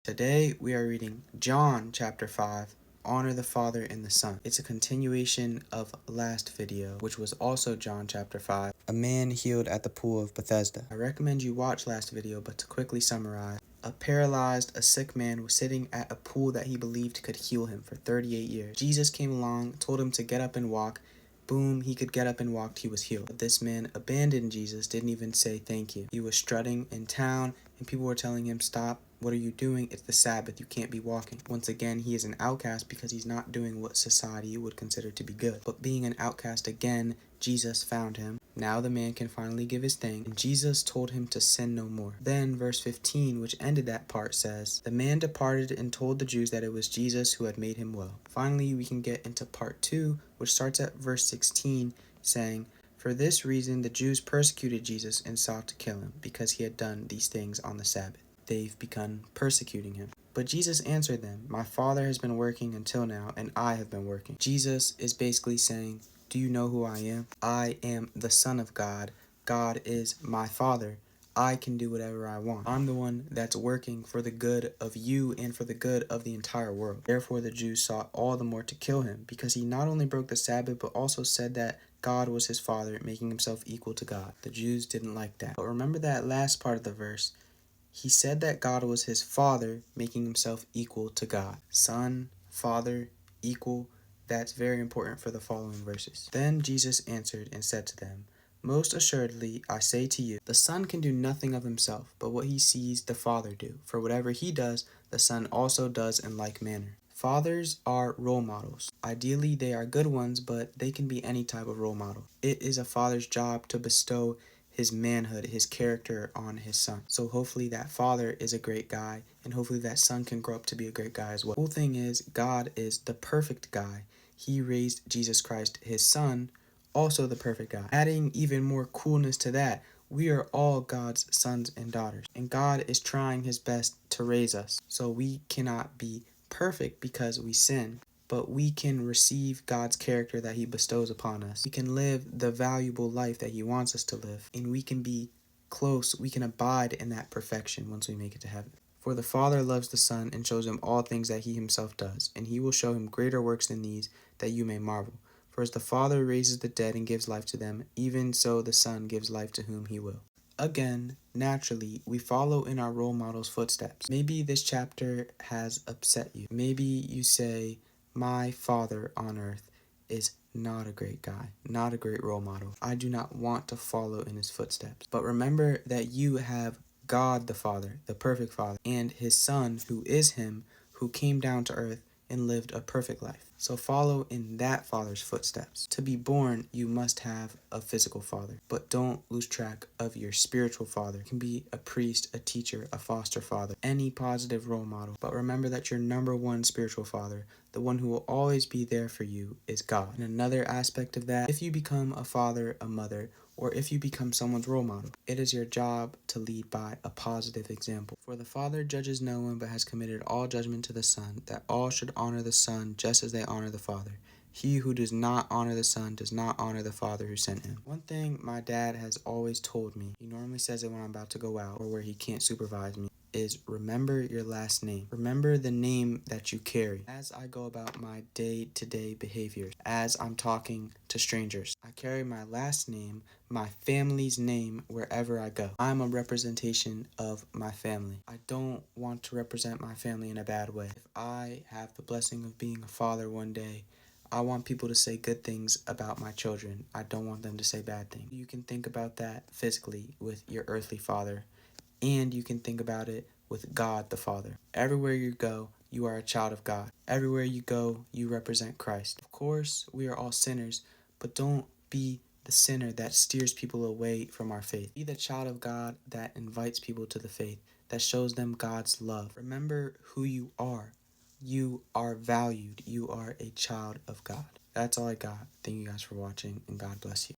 Today we are reading John chapter 5, Honor the Father and the Son. It's a continuation of last video, which was also John chapter 5, a man healed at the pool of Bethesda. I recommend you watch last video, but to quickly summarize, a sick man was sitting at a pool that he believed could heal him for 38 years. Jesus came along, told him to get up and walk. Boom, he could get up and walk, he was healed. But this man abandoned Jesus, didn't even say thank you. He was strutting in town, and people were telling him, stop, what are you doing? It's the Sabbath, you can't be walking. Once again, he is an outcast because he's not doing what society would consider to be good. But being an outcast again, Jesus found him. Now the man can finally give his thing, and Jesus told him to sin no more. Then verse 15, which ended that part, says, the man departed and told the Jews that it was Jesus who had made him well. Finally, we can get into part 2, which starts at verse 16, saying, for this reason the Jews persecuted Jesus and sought to kill him, because he had done these things on the Sabbath. They've begun persecuting him. But Jesus answered them, my Father has been working until now, and I have been working. Jesus is basically saying, do you know who I am? I am the Son of God. God is my Father. I can do whatever I want. I'm the one that's working for the good of you and for the good of the entire world. Therefore the Jews sought all the more to kill him, because he not only broke the Sabbath, but also said that God was his Father, making himself equal to God. The Jews didn't like that. But remember that last part of the verse. He said that God was his Father, making himself equal to God. Son, Father, equal. That's very important for the following verses. Then Jesus answered and said to them, most assuredly, I say to you, the Son can do nothing of himself, but what he sees the Father do. For whatever he does, the Son also does in like manner. Fathers are role models. Ideally, they are good ones, but they can be any type of role model. It is a father's job to bestow his manhood, his character on his son. So hopefully that father is a great guy, and hopefully that son can grow up to be a great guy as well. The cool thing is, God is the perfect guy. He raised Jesus Christ, his son, also the perfect guy. Adding even more coolness to that, we are all God's sons and daughters, and God is trying his best to raise us. So we cannot be perfect because we sin, but we can receive God's character that he bestows upon us. We can live the valuable life that he wants us to live, and we can be close, we can abide in that perfection once we make it to heaven. For the Father loves the Son and shows him all things that he himself does, and he will show him greater works than these, that you may marvel. For as the Father raises the dead and gives life to them, even so the Son gives life to whom he will. Again, naturally, we follow in our role model's footsteps. Maybe this chapter has upset you. Maybe you say, my father on earth is not a great guy, not a great role model. I do not want to follow in his footsteps. But remember that you have God the Father, the perfect Father, and his Son, who is him, who came down to earth and lived a perfect life. So follow in that father's footsteps. To be born, you must have a physical father, but don't lose track of your spiritual father. It can be a priest, a teacher, a foster father, any positive role model. But remember that your number one spiritual father, the one who will always be there for you, is God. And another aspect of that, if you become a father, a mother, or if you become someone's role model, it is your job to lead by a positive example. For the Father judges no one, but has committed all judgment to the Son, that all should honor the Son just as they honor the Father. He who does not honor the Son does not honor the Father who sent him. One thing my dad has always told me, he normally says it when I'm about to go out or where he can't supervise me, is remember your last name. Remember the name that you carry. As I go about my day-to-day behaviors, as I'm talking to strangers, I carry my last name, my family's name wherever I go. I'm a representation of my family. I don't want to represent my family in a bad way. If I have the blessing of being a father one day, I want people to say good things about my children. I don't want them to say bad things. You can think about that physically with your earthly father, and you can think about it with God the Father. Everywhere you go, you are a child of God. Everywhere you go, you represent Christ. Of course, we are all sinners, but don't be the sinner that steers people away from our faith. Be the child of God that invites people to the faith, that shows them God's love. Remember who you are. You are valued. You are a child of God. That's all I got. Thank you guys for watching, and God bless you.